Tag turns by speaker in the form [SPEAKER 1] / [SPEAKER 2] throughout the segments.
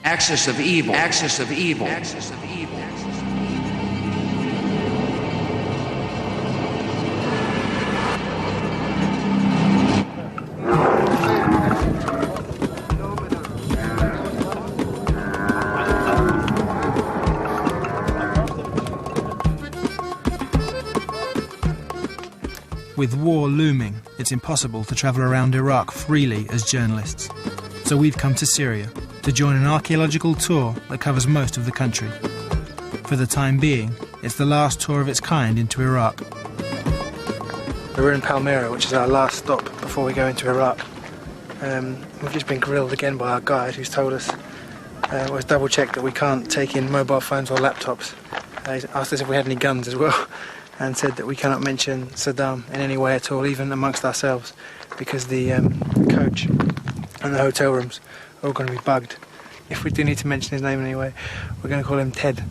[SPEAKER 1] Axis of evil. Axis of evil. Axis of evil.
[SPEAKER 2] With war looming, it's impossible to travel around Iraq freely as journalists. So we've come to Syria to join an archaeological tour that covers most of the country. For the time being, it's the last tour of its kind into Iraq. We're in Palmyra, which is our last stop before we go into Iraq. We've just been grilled again by our guide, who's told us, was double-checked that we can't take in mobile phones or laptops. He asked us if we had any guns as well, and said that we cannot mention Saddam in any way at all, even amongst ourselves, because the coach and the hotel rooms are all going to be bugged. If we do need to mention his name anyway, we're going to call him Ted.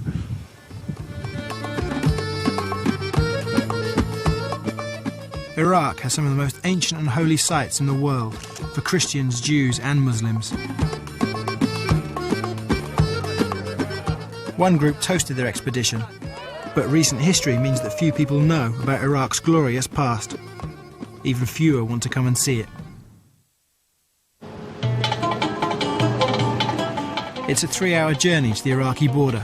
[SPEAKER 2] Iraq has some of the most ancient and holy sites in the world for Christians, Jews and Muslims. One group toasted their expedition, but recent history means that few people know about Iraq's glorious past. Even fewer want to come and see it. It's a 3-hour journey to the Iraqi border.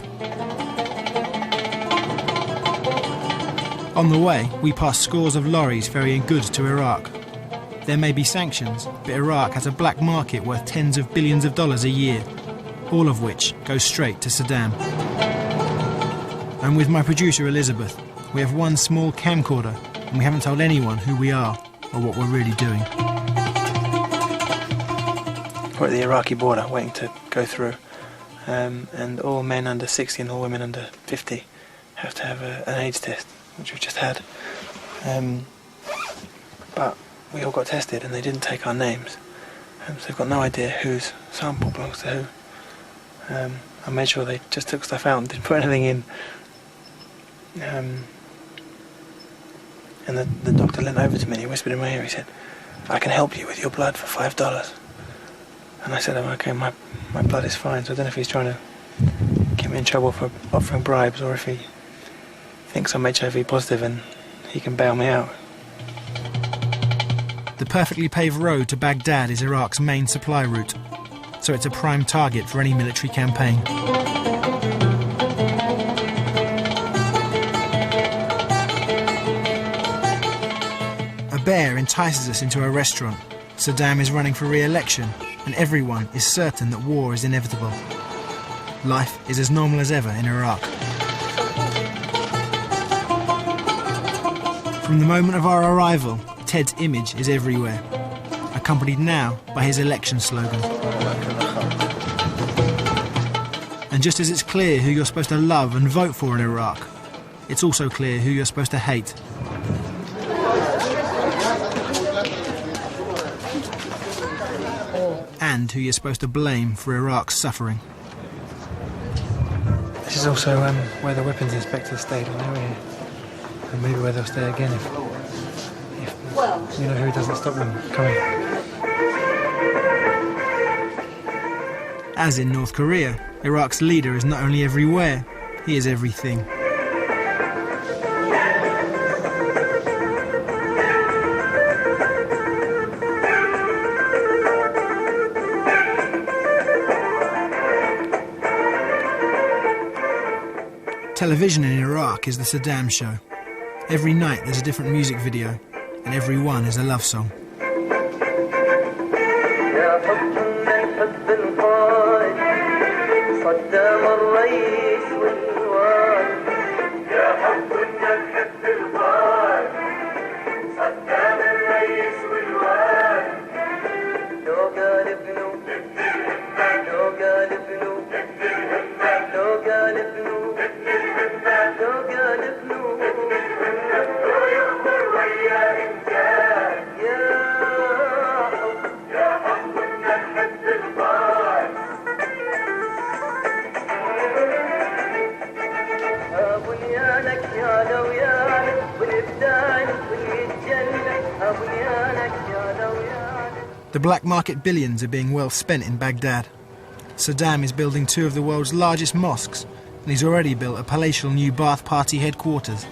[SPEAKER 2] On the way, we pass scores of lorries ferrying goods to Iraq. There may be sanctions, but Iraq has a black market worth tens of billions of dollars a year, all of which goes straight to Saddam. I'm with my producer Elizabeth. We have one small camcorder, and we haven't told anyone who we are or what we're really doing. We're at the Iraqi border, waiting to go through, and all men under 60 and all women under 50 have to have an AIDS test, which we've just had. But we all got tested, and they didn't take our names, so they've got no idea whose sample belongs to who. I made sure they just took stuff out and didn't put anything in. And the doctor leant over to me and he whispered in my ear, he said, "I can help you with your blood for $5. And I said, "Oh, okay, my blood is fine." So I don't know if he's trying to get me in trouble for offering bribes or if he thinks I'm HIV positive and he can bail me out. The perfectly paved road to Baghdad is Iraq's main supply route, so it's a prime target for any military campaign. A bear entices us into a restaurant. Saddam is running for re-election, and everyone is certain that war is inevitable. Life is as normal as ever in Iraq. From the moment of our arrival, Ted's image is everywhere, accompanied now by his election slogan. And just as it's clear who you're supposed to love and vote for in Iraq, it's also clear who you're supposed to hate. And who you're supposed to blame for Iraq's suffering. This is also where the weapons inspectors stayed when they were here. And maybe where they'll stay again if you know who doesn't stop them coming. As in North Korea, Iraq's leader is not only everywhere, he is everything. Television in Iraq is the Saddam show. Every night there's a different music video, and every one is a love song. The black market billions are being well spent in Baghdad. Saddam is building two of the world's largest mosques, and he's already built a palatial new Ba'ath Party headquarters.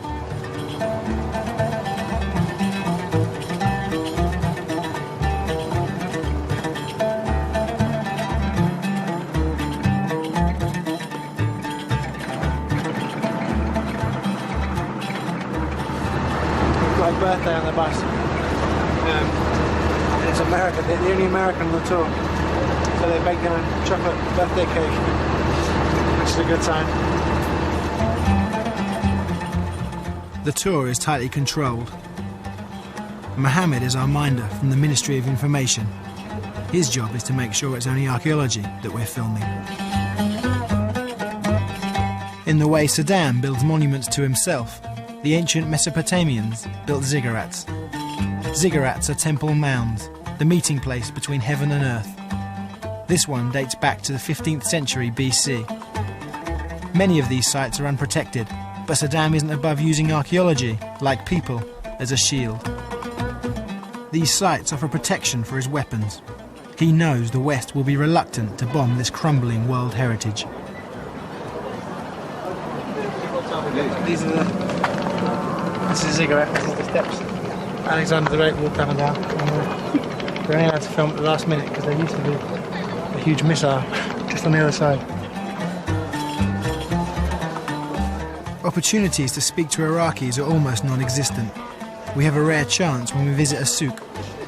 [SPEAKER 3] Birthday on the bus. It's America, they're the only American on the tour. So they baked in a chocolate birthday cake, which is a good sign.
[SPEAKER 2] The tour is tightly controlled. Mohammed is our minder from the Ministry of Information. His job is to make sure it's only archaeology that we're filming. In the way Saddam builds monuments to himself, the ancient Mesopotamians built ziggurats. Ziggurats are temple mounds, the meeting place between heaven and earth. This one dates back to the 15th century BC. Many of these sites are unprotected, but Saddam isn't above using archaeology, like people, as a shield. These sites offer protection for his weapons. He knows the West will be reluctant to bomb this crumbling world heritage.
[SPEAKER 3] This is a ziggurat, this is the steps. Alexander the Great walked up and down. They're only allowed to film at the last minute because there used to be a huge missile just on the other side.
[SPEAKER 2] Opportunities to speak to Iraqis are almost non-existent. We have a rare chance when we visit a souk.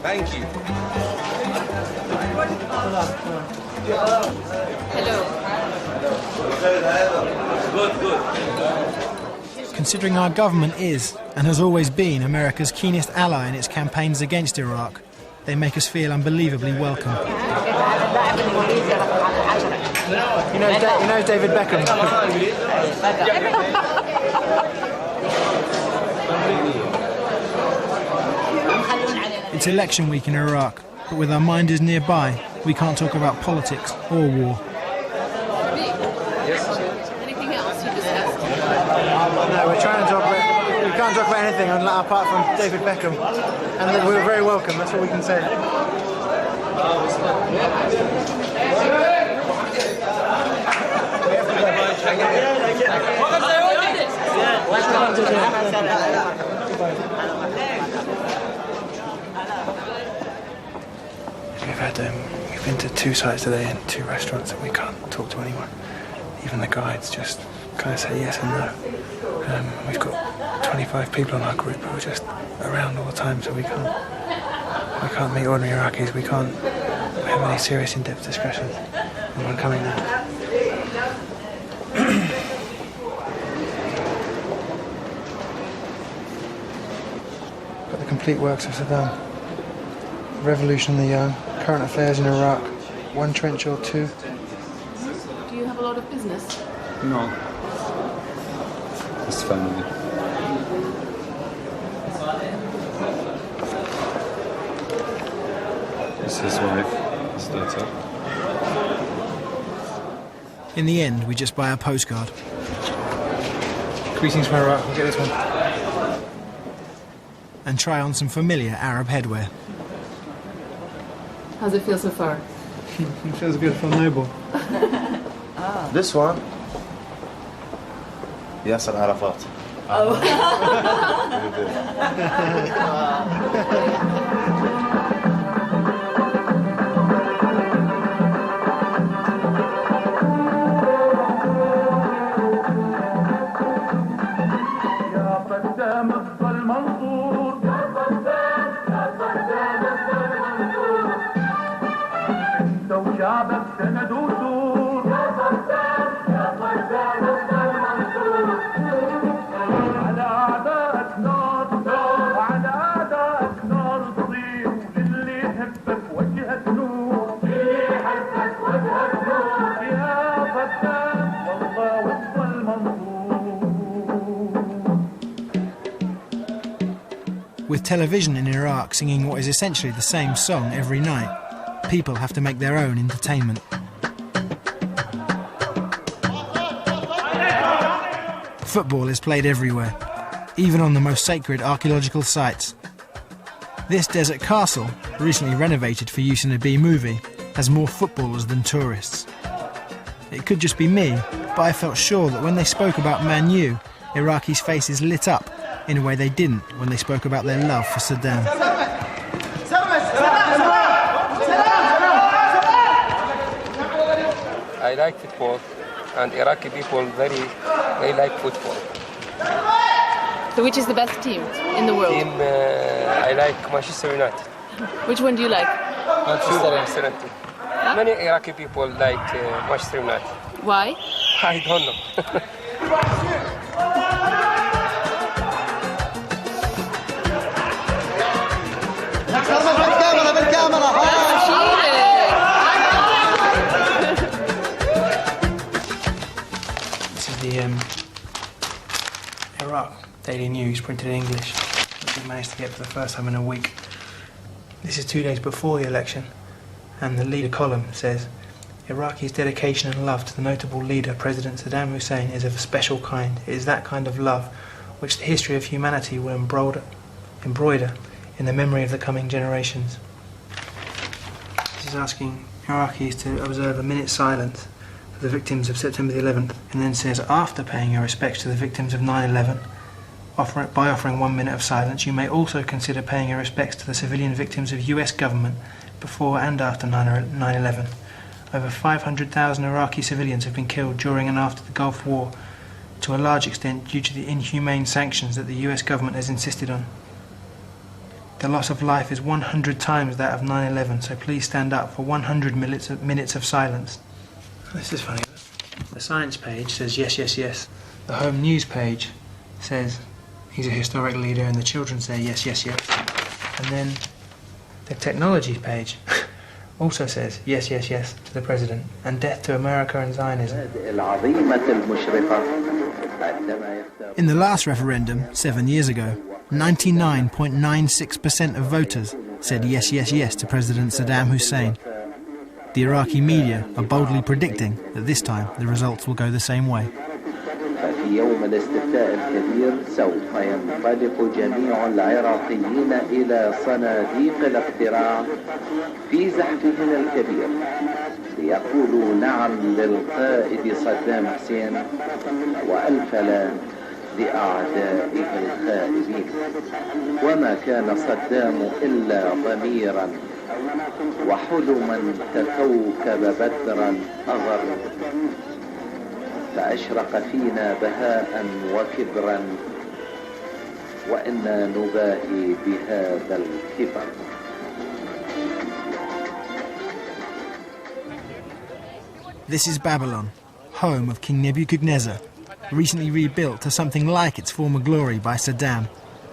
[SPEAKER 4] Thank you. Hello. Good.
[SPEAKER 2] Considering our government is, and has always been, America's keenest ally in its campaigns against Iraq, they make us feel unbelievably welcome.
[SPEAKER 3] You know David Beckham?
[SPEAKER 2] It's election week in Iraq, but with our minders nearby, we can't talk about politics or war.
[SPEAKER 5] Anything else you discussed?
[SPEAKER 3] No, we can't talk about anything apart from David Beckham. And we were very welcome, that's all we can say. We've been to 2 sites today and 2 restaurants, and we can't talk to anyone. Even the guides just kind of say yes and no. We've got 25 people in our group who are just around all the time, so we can't meet ordinary Iraqis. We can't have any serious in-depth discussions. Anyone coming now? Got the complete works of Saddam. Revolution in the Young, current affairs in Iraq, 1 trench or 2.
[SPEAKER 5] Do you have a lot of business?
[SPEAKER 6] No. Just family. This is his wife, his daughter.
[SPEAKER 2] In the end, we just buy a postcard.
[SPEAKER 3] Greetings from Iraq, we'll get this one.
[SPEAKER 2] And try on some familiar Arab headwear.
[SPEAKER 5] How's it feel so far?
[SPEAKER 3] It feels good, feel noble.
[SPEAKER 7] This one, Yasser Arafat.
[SPEAKER 2] With television in Iraq singing what is essentially the same song every night, people have to make their own entertainment. Football is played everywhere, even on the most sacred archaeological sites. This desert castle, recently renovated for use in a B-movie, has more footballers than tourists. It could just be me, but I felt sure that when they spoke about Manu, Iraqis' faces lit up in a way they didn't when they spoke about their love for Saddam.
[SPEAKER 8] I like football, and Iraqi people they like football.
[SPEAKER 5] So which is the best team in the world?
[SPEAKER 8] I like Manchester United.
[SPEAKER 5] Which one do you like?
[SPEAKER 8] Manchester United. Many Iraqi people like Manchester United.
[SPEAKER 5] Why?
[SPEAKER 8] I don't know.
[SPEAKER 3] This is the Iraq Daily News, printed in English, which we managed to get for the first time in a week. This is 2 days before the election, and the leader column says, Iraqi's dedication and love to the notable leader, President Saddam Hussein, is of a special kind. It is that kind of love which the history of humanity will embroider in the memory of the coming generations. This is asking Iraqis to observe a minute's silence for the victims of September the 11th, and then says, after paying your respects to the victims of 9/11, by offering 1 minute of silence, you may also consider paying your respects to the civilian victims of US government before and after 9/11. Over 500,000 Iraqi civilians have been killed during and after the Gulf War, to a large extent due to the inhumane sanctions that the US government has insisted on. The loss of life is 100 times that of 9/11, so please stand up for 100 minutes of silence. This is funny. The science page says yes, yes, yes. The home news page says he's a historic leader, and the children say yes, yes, yes. And then the technology page also says yes, yes, yes to the president, and death to America and Zionism.
[SPEAKER 2] In the last referendum, 7 years ago, 99.96% of voters said yes, yes, yes to President Saddam Hussein. The Iraqi media are boldly predicting that this time the results will go the same way.
[SPEAKER 9] في يوم الاستفتاء الكبير سوف ينطلق جميع العراقيين إلى صناديق الاقتراع في زحفهم الكبير ليقولوا نعم للقائد صدام حسين وألف لا لأعدائه الخائبين. وما كان صدام إلا ضميرا وحلما ككوكب بدرا أغر فأشرق فينا بهاء وكبرا وإنا نباهي بهذا الكبر.
[SPEAKER 2] This is Babylon, home of King Nebuchadnezzar, recently rebuilt to something like its former glory by Saddam,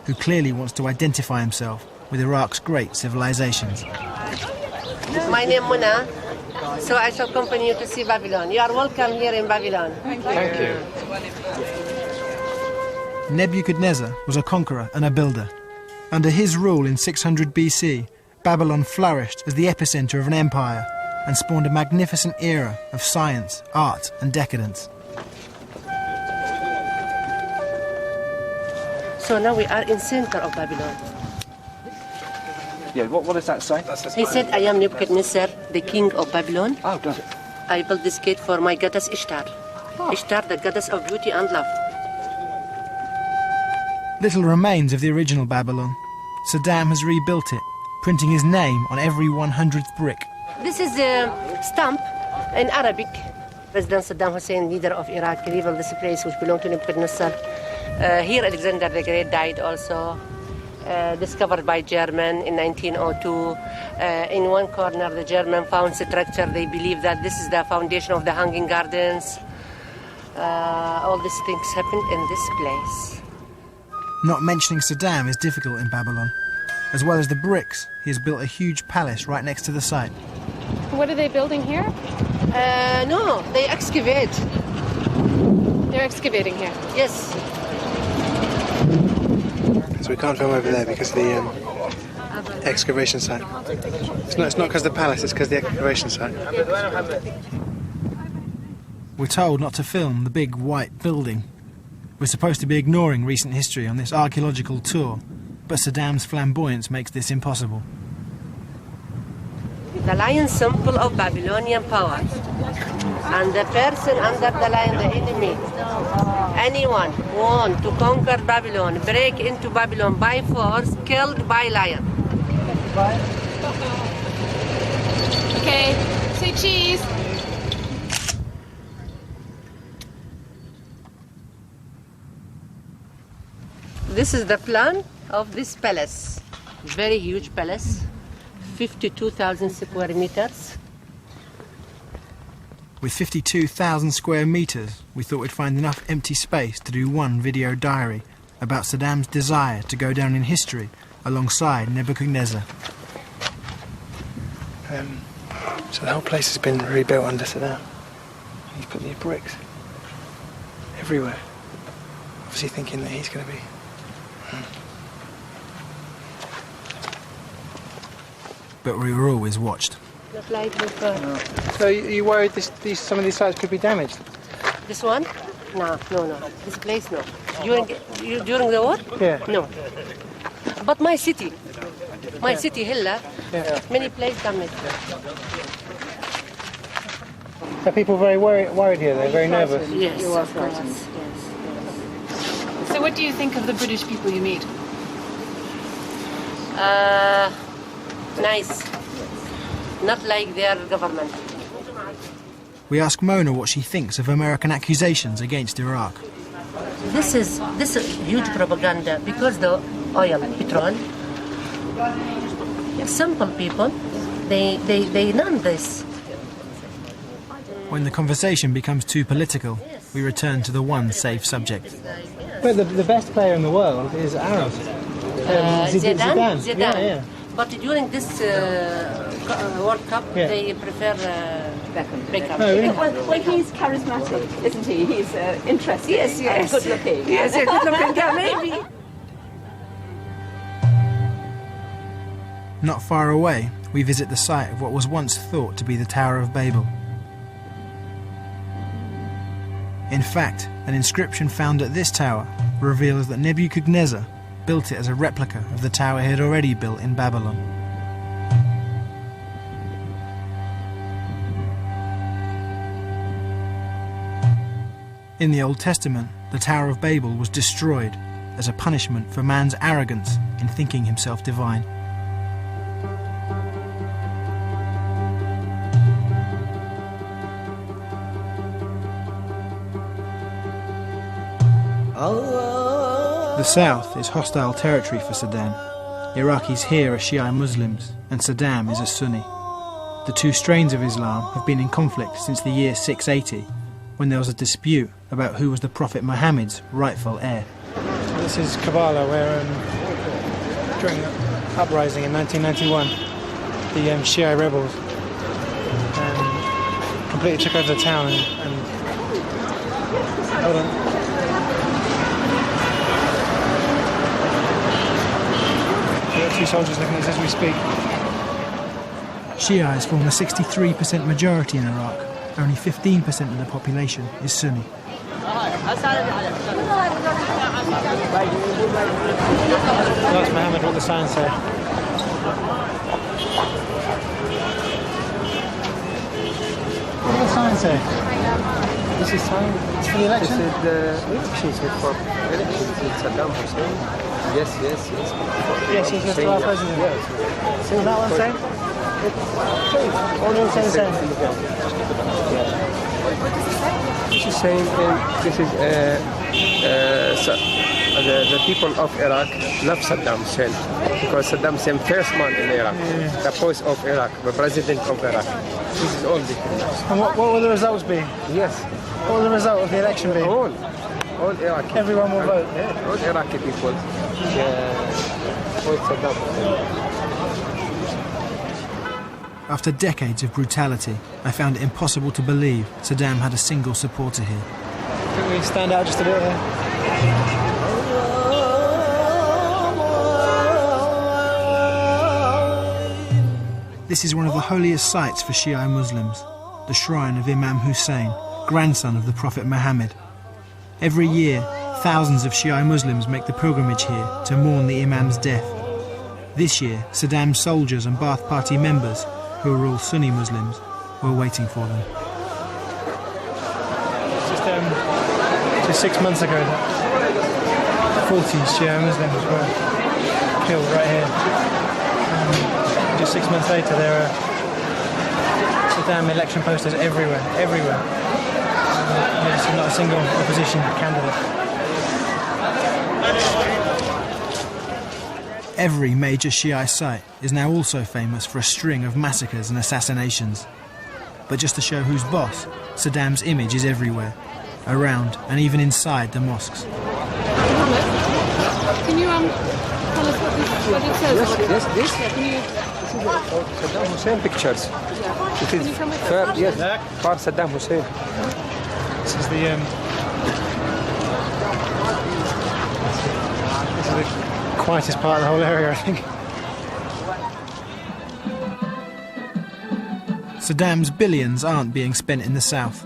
[SPEAKER 2] who clearly wants to identify himself with Iraq's great civilizations.
[SPEAKER 10] My name is Muna. So I shall accompany you to see Babylon. You are welcome here in Babylon.
[SPEAKER 8] Thank you.
[SPEAKER 2] Nebuchadnezzar was a conqueror and a builder. Under his rule in 600 BC, Babylon flourished as the epicenter of an empire and spawned a magnificent era of science, art and decadence.
[SPEAKER 10] So now we are in center of Babylon.
[SPEAKER 11] Yeah, what does that say?
[SPEAKER 10] He said, I am Nebuchadnezzar, the king of Babylon.
[SPEAKER 11] Oh, does it?
[SPEAKER 10] I built this gate for my goddess Ishtar. Oh. Ishtar, the goddess of beauty and love.
[SPEAKER 2] Little remains of the original Babylon. Saddam has rebuilt it, printing his name on every 100th brick.
[SPEAKER 10] This is a stamp in Arabic. President Saddam Hussein, leader of Iraq, rebuilt this place which belonged to Nebuchadnezzar. Here Alexander the Great died also. Discovered by German in 1902. In one corner, the German found structure. They believe that this is the foundation of the Hanging Gardens. All these things happened in this place.
[SPEAKER 2] Not mentioning Saddam is difficult in Babylon. As well as the bricks, he has built a huge palace right next to the site.
[SPEAKER 5] What are they building here?
[SPEAKER 10] No, they excavate.
[SPEAKER 5] They're excavating here?
[SPEAKER 10] Yes.
[SPEAKER 3] So we can't film over there because of the excavation site. It's not because of the palace, it's because of the excavation site.
[SPEAKER 2] We're told not to film the big white building. We're supposed to be ignoring recent history on this archaeological tour, but Saddam's flamboyance makes this impossible.
[SPEAKER 10] the lion symbol of Babylonian power. And the person under the lion, the enemy, anyone who want to conquer Babylon, break into Babylon by force, killed by lion.
[SPEAKER 5] Okay, say cheese.
[SPEAKER 10] This is the plan of this palace. Very huge palace, 52,000 square meters.
[SPEAKER 2] With 52,000 square metres, we thought we'd find enough empty space to do one video diary about Saddam's desire to go down in history alongside Nebuchadnezzar.
[SPEAKER 3] So the whole place has been rebuilt under Saddam. He's put these bricks everywhere, obviously thinking that he's going to be...
[SPEAKER 2] But we were always watched.
[SPEAKER 10] Not like before.
[SPEAKER 3] So you worried some of these sites could be damaged?
[SPEAKER 10] This one? No. This place, no. During the war?
[SPEAKER 3] Yeah.
[SPEAKER 10] No. But my city, Hilla, many places damaged.
[SPEAKER 3] Are people very worried here? They're very nervous?
[SPEAKER 10] Yes, of course. Yes.
[SPEAKER 5] So what do you think of the British people you meet?
[SPEAKER 10] Nice. Not like their government.
[SPEAKER 2] We ask Mona what she thinks of American accusations against Iraq.
[SPEAKER 10] This is huge propaganda because the oil, petrol. Simple people, they know this.
[SPEAKER 2] When the conversation becomes too political, we return to the one safe subject.
[SPEAKER 3] But the best player in the world is Arab.
[SPEAKER 10] Zidane.
[SPEAKER 3] Yeah.
[SPEAKER 10] But during this World Cup, they prefer Beckham.
[SPEAKER 3] Oh, really?
[SPEAKER 5] Well, he's charismatic, isn't he? He's interesting.
[SPEAKER 10] Yes.
[SPEAKER 5] Good looking.
[SPEAKER 10] Yes, good looking, yeah, maybe.
[SPEAKER 2] Not far away, we visit the site of what was once thought to be the Tower of Babel. In fact, an inscription found at this tower reveals that Nebuchadnezzar built it as a replica of the tower he had already built in Babylon. In the Old Testament, the Tower of Babel was destroyed as a punishment for man's arrogance in thinking himself divine. The south is hostile territory for Saddam. Iraqis here are Shia Muslims and Saddam is a Sunni. The two strains of Islam have been in conflict since the year 680, when there was a dispute about who was the Prophet Muhammad's rightful heir.
[SPEAKER 3] This is Kabbalah, where during the uprising in 1991, the Shia rebels completely took over the town and hold on. Two soldiers looking at us as we speak.
[SPEAKER 2] Shias form a 63% majority in Iraq. Only 15% of the population is Sunni.
[SPEAKER 3] Ask Mohammed what the signs say. What do the signs say? This is time. It's for the election.
[SPEAKER 8] This is the elections for elections with Saddam Hussein. Yes.
[SPEAKER 3] Yes, he's the last president.
[SPEAKER 8] Yes.
[SPEAKER 3] See that one saying? All in the same.
[SPEAKER 8] This is saying the people of Iraq love Saddam Hussein because Saddam Hussein first man in Iraq, the voice of Iraq, the president of Iraq. This is all the things.
[SPEAKER 3] And what will the results be?
[SPEAKER 8] Yes.
[SPEAKER 3] What will the result of the election be?
[SPEAKER 8] All Iraqi.
[SPEAKER 3] Everyone will vote.
[SPEAKER 8] All Iraqi people vote Saddam Hussein.
[SPEAKER 2] After decades of brutality, I found it impossible to believe Saddam had a single supporter here.
[SPEAKER 3] Can we stand out just a bit there?
[SPEAKER 2] This is one of the holiest sites for Shia Muslims, the shrine of Imam Hussein, grandson of the Prophet Muhammad. Every year, thousands of Shia Muslims make the pilgrimage here to mourn the Imam's death. This year, Saddam's soldiers and Ba'ath Party members, who are all Sunni Muslims, were waiting for them.
[SPEAKER 3] Just 6 months ago, 40 Shia Muslims were killed right here. Just 6 months later, there are Saddam election posters everywhere. There's not a single opposition candidate.
[SPEAKER 2] Every major Shiite site is now also famous for a string of massacres and assassinations. But just to show who's boss, Saddam's image is everywhere, around and even inside the mosques.
[SPEAKER 5] Can you tell us what it says?
[SPEAKER 8] This?
[SPEAKER 5] Yeah, can you...
[SPEAKER 8] Saddam Hussein pictures.
[SPEAKER 5] Yeah.
[SPEAKER 8] It is for Saddam Hussein.
[SPEAKER 3] This is the quietest part of the whole area, I think.
[SPEAKER 2] Saddam's billions aren't being spent in the south.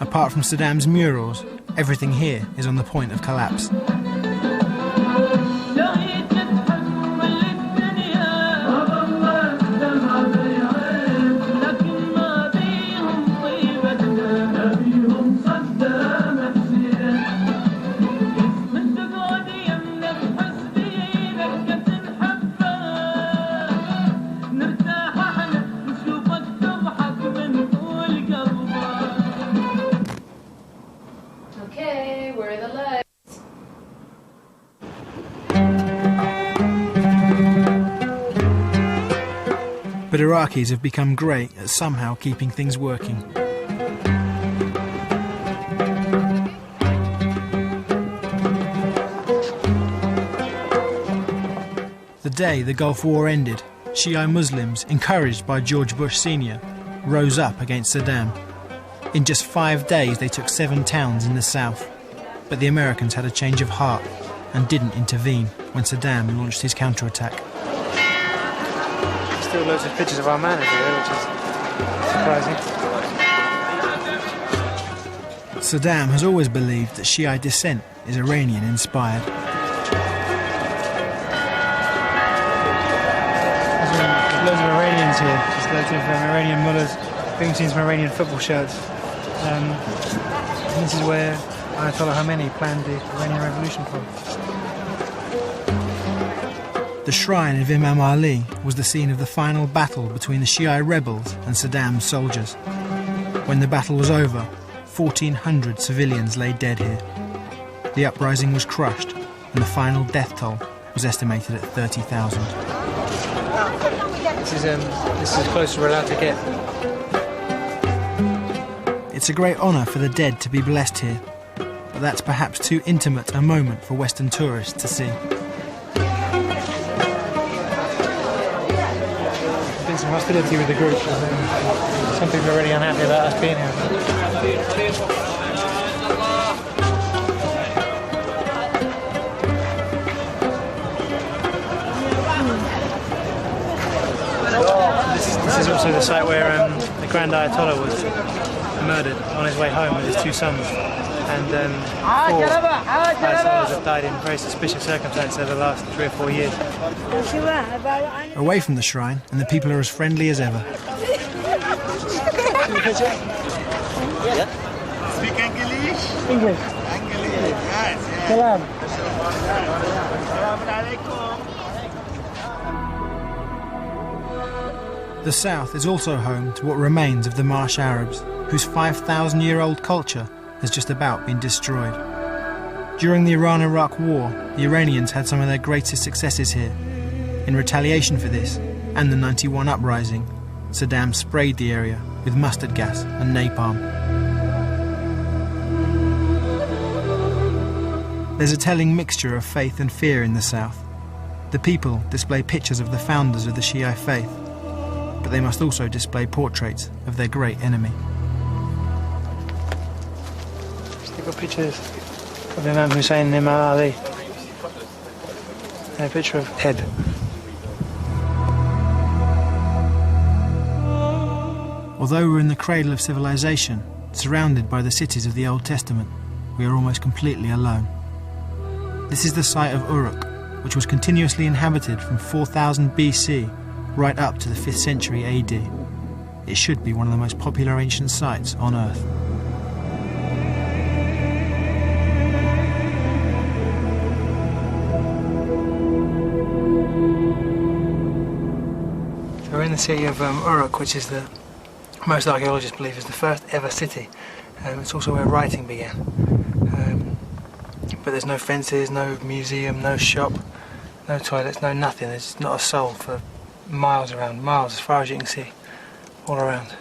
[SPEAKER 2] Apart from Saddam's murals, everything here is on the point of collapse.
[SPEAKER 5] Okay, where are the legs?
[SPEAKER 2] But Iraqis have become great at somehow keeping things working. The day the Gulf War ended, Shia Muslims, encouraged by George Bush Sr., rose up against Saddam. In just 5 days they took 7 towns in the south. But the Americans had a change of heart and didn't intervene when Saddam launched his counterattack.
[SPEAKER 3] Still loads of pictures of our manager there, which is surprising.
[SPEAKER 2] Saddam has always believed that Shiite descent is Iranian-inspired.
[SPEAKER 3] There's loads of Iranians here, just loads of Iranian mullahs, being seen some Iranian football shirts. And this is where Ayatollah Khomeini planned the Iranian Revolution from.
[SPEAKER 2] The shrine of Imam Ali was the scene of the final battle between the Shia rebels and Saddam's soldiers. When the battle was over, 1,400 civilians lay dead here. The uprising was crushed, and the final death toll was estimated at 30,000.
[SPEAKER 3] This is as close as we're allowed to get.
[SPEAKER 2] It's a great honour for the dead to be blessed here, but that's perhaps too intimate a moment for Western tourists to see.
[SPEAKER 3] There's been some hostility with the group. Some people are really unhappy about us being here. This is also the site where the Grand Ayatollah was murdered on his way home with his 2 sons. And 4 Ayatollahs have died in very suspicious circumstances over the last 3 or 4 years.
[SPEAKER 2] Away from the shrine, and the people are as friendly as ever.
[SPEAKER 11] Speak English?
[SPEAKER 3] English.
[SPEAKER 11] Yes.
[SPEAKER 3] Salam.
[SPEAKER 2] The south is also home to what remains of the Marsh Arabs, whose 5,000-year-old culture has just about been destroyed. During the Iran-Iraq War, the Iranians had some of their greatest successes here. In retaliation for this, and the 91 uprising, Saddam sprayed the area with mustard gas and napalm. There's a telling mixture of faith and fear in the south. The people display pictures of the founders of the Shia faith, but they must also display portraits of their great enemy.
[SPEAKER 3] Still got pictures of Imam Hussein and Imam Ali. And a picture of Ted.
[SPEAKER 2] Although we're in the cradle of civilization, surrounded by the cities of the Old Testament, we are almost completely alone. This is the site of Uruk, which was continuously inhabited from 4000 BC right up to the 5th century AD. it should be one of the most popular ancient sites on Earth.
[SPEAKER 3] We're in the city of Uruk, which is most archaeologists believe is the first ever city. It's also where writing began. But there's no fences, no museum, no shop, no toilets, no nothing. There's not a soul for miles around, miles as far as you can see, all around.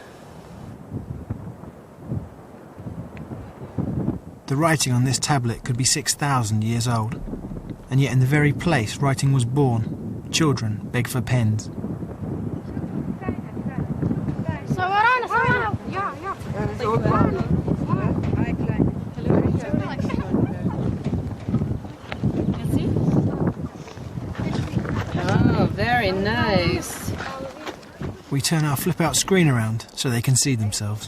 [SPEAKER 2] The writing on this tablet could be 6,000 years old, and yet in the very place writing was born, children beg for pens.
[SPEAKER 5] Oh, very nice.
[SPEAKER 2] We turn our flip-out screen around so they can see themselves.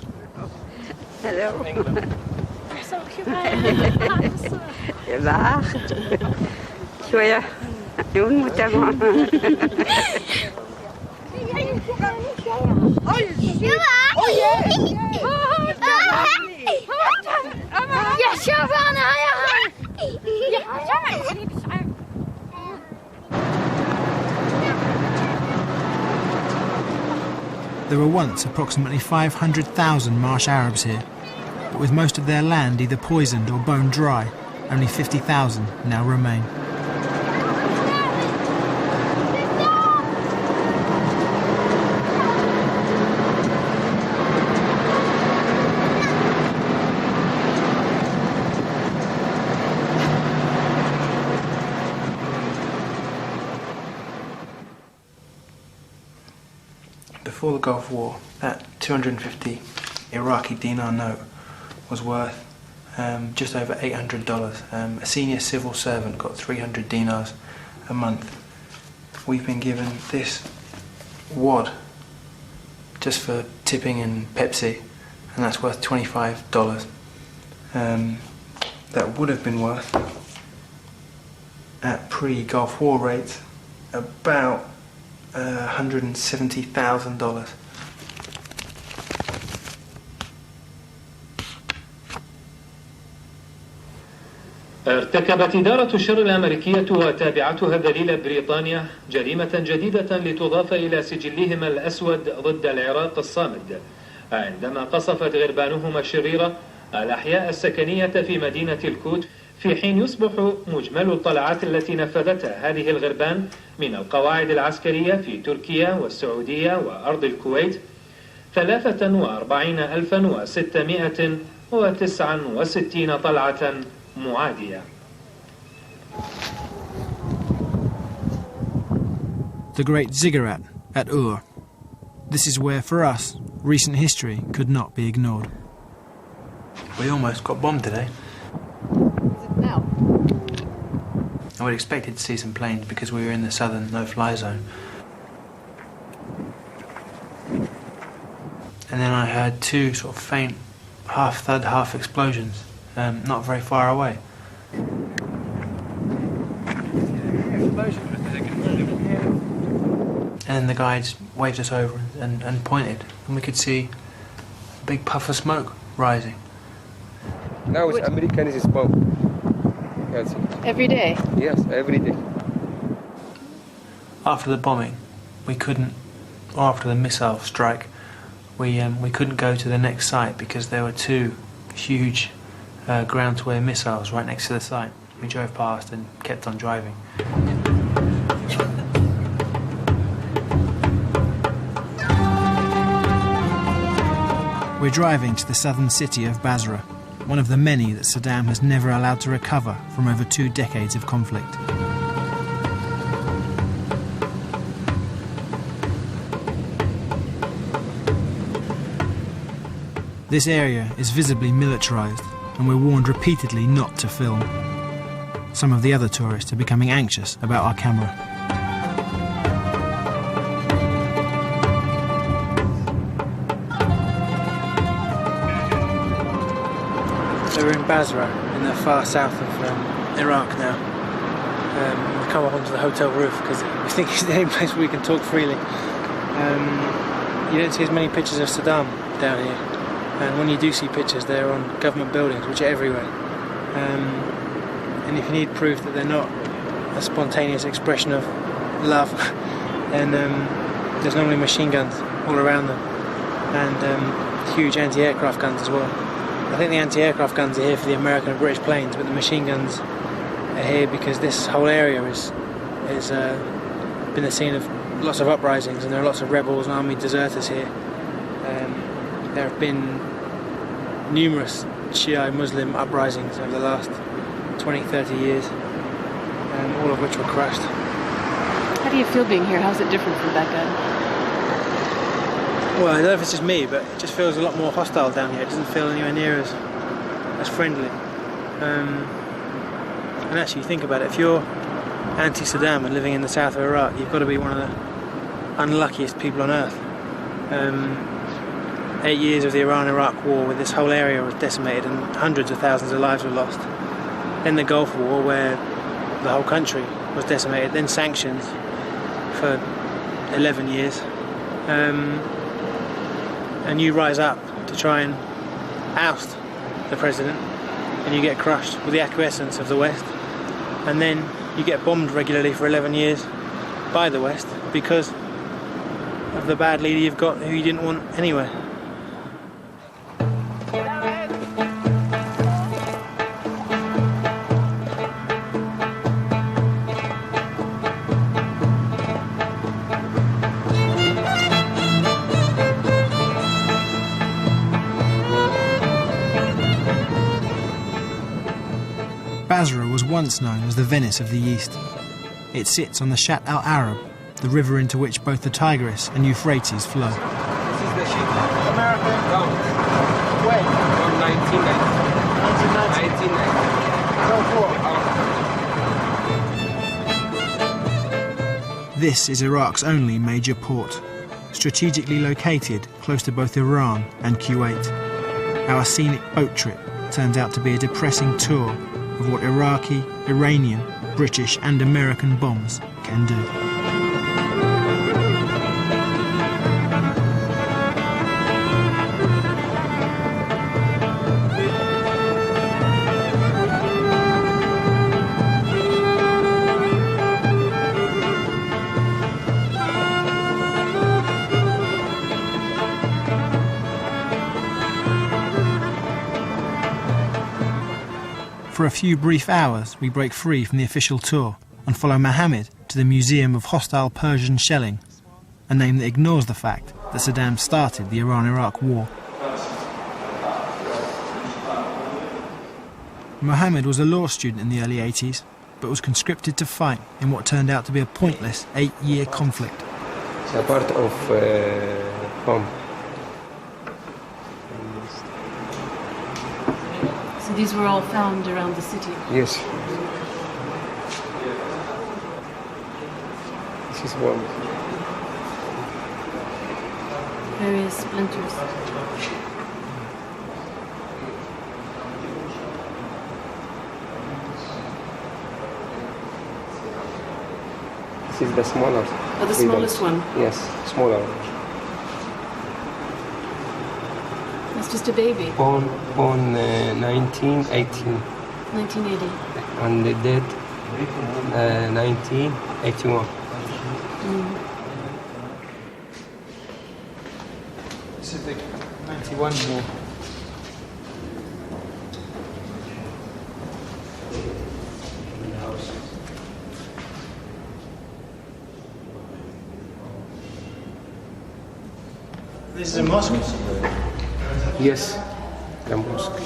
[SPEAKER 12] Hello.
[SPEAKER 5] You're so cute.
[SPEAKER 12] شوية يوم متابعة.
[SPEAKER 2] There were once approximately 500,000 marsh Arabs here, but with most of their land either poisoned or bone dry, only 50,000 now remain.
[SPEAKER 3] Before the Gulf War, that 250 Iraqi dinar note was worth just over $800. A senior civil servant got 300 dinars a month. We've been given this wad just for tipping in Pepsi, and that's worth $25. That would have been worth, at pre-Gulf War rates, about $170,000.
[SPEAKER 13] ارتكبت إدارة الشر الأمريكية وتابعتها الذليلة بريطانيا جريمة جديدة لتضاف إلى سجلهما الأسود ضد العراق الصامد، عندما قصفت غربانهما الشريرة الأحياء السكنية في مدينة الكوت، في حين يصبح مجمل الطلعات التي نفذتها هذه الغربان من القواعد العسكرية في تركيا والسعودية وأرض الكويت 43,669 طلعة معادية.
[SPEAKER 2] The Great Ziggurat at Ur. This is where, for us, recent history could not be ignored.
[SPEAKER 3] We almost got bombed today.
[SPEAKER 5] Now.
[SPEAKER 3] I would expected to see some planes because we were in the southern no-fly zone. And then I heard two sort of faint, half thud, half explosions, not very far away. And then the guides waved us over and pointed, and we could see a big puff of smoke rising.
[SPEAKER 8] Now it's American is bomb.
[SPEAKER 5] Every day?
[SPEAKER 8] Yes, every day.
[SPEAKER 3] After the bombing, we couldn't, or after the missile strike, we couldn't go to the next site because there were two huge ground-to-air missiles right next to the site. We drove past and kept on driving.
[SPEAKER 2] We're driving to the southern city of Basra, one of the many that Saddam has never allowed to recover from over 2 decades of conflict. This area is visibly militarized, and we're warned repeatedly not to film. Some of the other tourists are becoming anxious about our camera.
[SPEAKER 3] So we're in Basra, in the far south of Iraq now. We come up onto the hotel roof because we think it's the only place where we can talk freely. you don't see as many pictures of Saddam down here, and when you do see pictures, they're on government buildings, which are everywhere. And if you need proof that they're not a spontaneous expression of love, then there's normally machine guns all around them, and huge anti-aircraft guns as well. I think the anti-aircraft guns are here for the American and British planes, but the machine guns are here because this whole area is been the scene of lots of uprisings, and there are lots of rebels and army deserters here. There have been numerous Shia Muslim uprisings over the last 20-30 years, all of which were crushed.
[SPEAKER 5] How do you feel being here? How's it different from back then?
[SPEAKER 3] Well, I don't know if it's just me, but it just feels a lot more hostile down here. It doesn't feel anywhere near as friendly. And actually, think about it, if you're anti-Saddam and living in the south of Iraq, you've got to be one of the unluckiest people on earth. 8 years of the Iran-Iraq war, where this whole area was decimated and hundreds of thousands of lives were lost. Then the Gulf War, where the whole country was decimated. Then sanctions for 11 years. And you rise up to try and oust the president, and you get crushed with the acquiescence of the West. And then you get bombed regularly for 11 years by the West because of the bad leader you've got who you didn't want anyway.
[SPEAKER 2] Basra was once known as the Venice of the East. It sits on the Shat al-Arab, the river into which both the Tigris and Euphrates flow.
[SPEAKER 8] This is the ship. American. From when? From 1990. 1990.
[SPEAKER 2] This is Iraq's only major port, strategically located close to both Iran and Kuwait. Our scenic boat trip turns out to be a depressing tour of what Iraqi, Iranian, British and American bombs can do. For a few brief hours, we break free from the official tour and follow Mohammed to the Museum of Hostile Persian Shelling, a name that ignores the fact that Saddam started the Iran-Iraq War. Mohammed was a law student in the early 80s, but was conscripted to fight in what turned out to be a pointless 8-year conflict.
[SPEAKER 8] It's a part of bomb.
[SPEAKER 5] So these were all found around the city?
[SPEAKER 8] Yes. This is one.
[SPEAKER 5] Various splinters.
[SPEAKER 8] This is the smaller.
[SPEAKER 5] Oh, the smallest one?
[SPEAKER 8] Yes, smaller.
[SPEAKER 5] It's just a baby.
[SPEAKER 8] Born 1980.
[SPEAKER 5] 1980.
[SPEAKER 8] And dead 1981.
[SPEAKER 3] This is the 91 war. This is a mosque?
[SPEAKER 8] Yes, the mosque.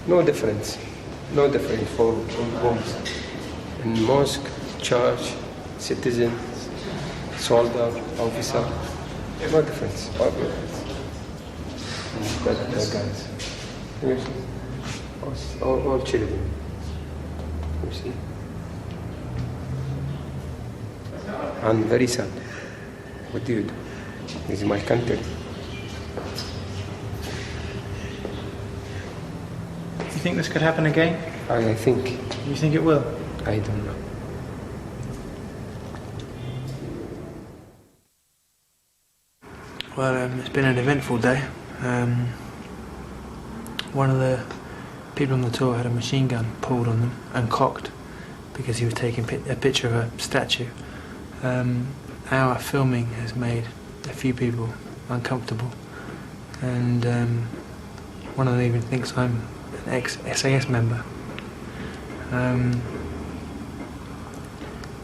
[SPEAKER 8] No difference. No difference for bombs. In mosque, church, citizen, soldier, officer. No difference. All difference. Guys. You see? All children. You see? I'm very sad. What do you do? This is my country.
[SPEAKER 3] Do you think this could happen again?
[SPEAKER 8] I think.
[SPEAKER 3] You think it will?
[SPEAKER 8] I don't know.
[SPEAKER 3] Well, it's been an eventful day. One of the people on the tour had a machine gun pulled on them and cocked because he was taking a picture of a statue. Our filming has made a few people uncomfortable, and one of them even thinks I'm an ex-SAS member.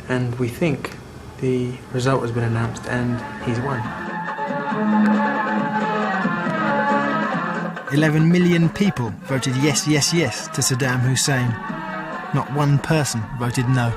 [SPEAKER 3] And we think the result has been announced and he's won.
[SPEAKER 2] 11 million people voted yes, yes, yes to Saddam Hussein. Not one person voted no.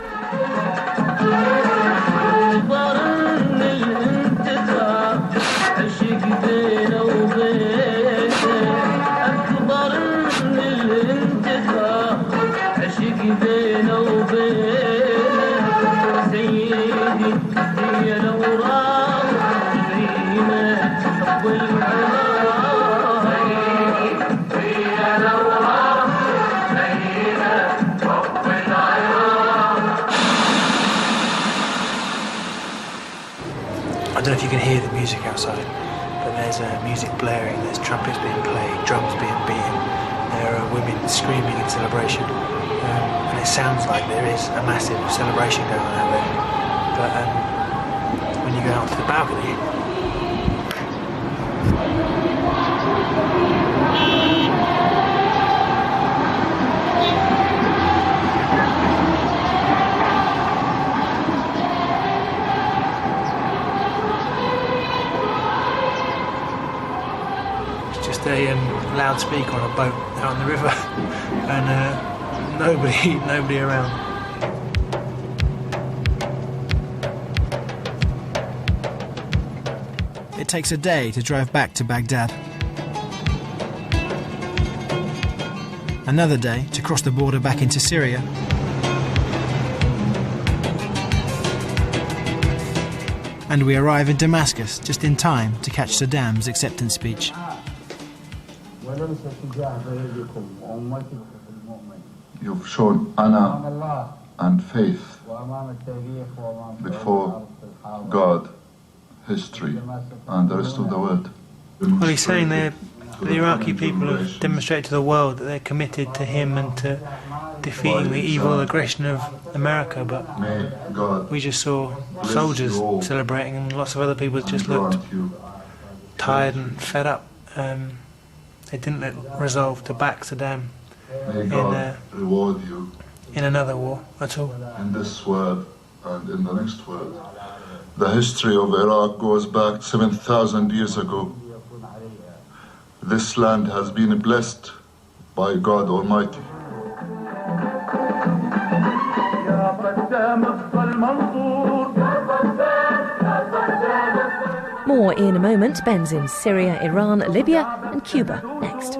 [SPEAKER 3] I don't know if you can hear the music outside, but there's music blaring, there's trumpets being played, drums being beaten, there are women screaming in celebration, and it sounds like there is a massive celebration going on out there. But when you go out to the balcony, a loudspeaker on a boat out on the river, and nobody around.
[SPEAKER 2] It takes a day to drive back to Baghdad. Another day to cross the border back into Syria. And we arrive in Damascus just in time to catch Saddam's acceptance speech.
[SPEAKER 14] You've shown honor and faith before God, history, and the rest of the world.
[SPEAKER 3] Well, he's saying the Iraqi people have demonstrated to the world that they're committed to him and to defeating the evil aggression of America, but we just saw soldiers celebrating and lots of other people just looked tired and fed up. They didn't look resolved to back Saddam
[SPEAKER 14] reward you
[SPEAKER 3] in another war at all.
[SPEAKER 14] In this world and in the next world. The history of Iraq goes back 7,000 years ago. This land has been blessed by God Almighty.
[SPEAKER 15] More in a moment. Ben's in Syria, Iran, Libya and Cuba next.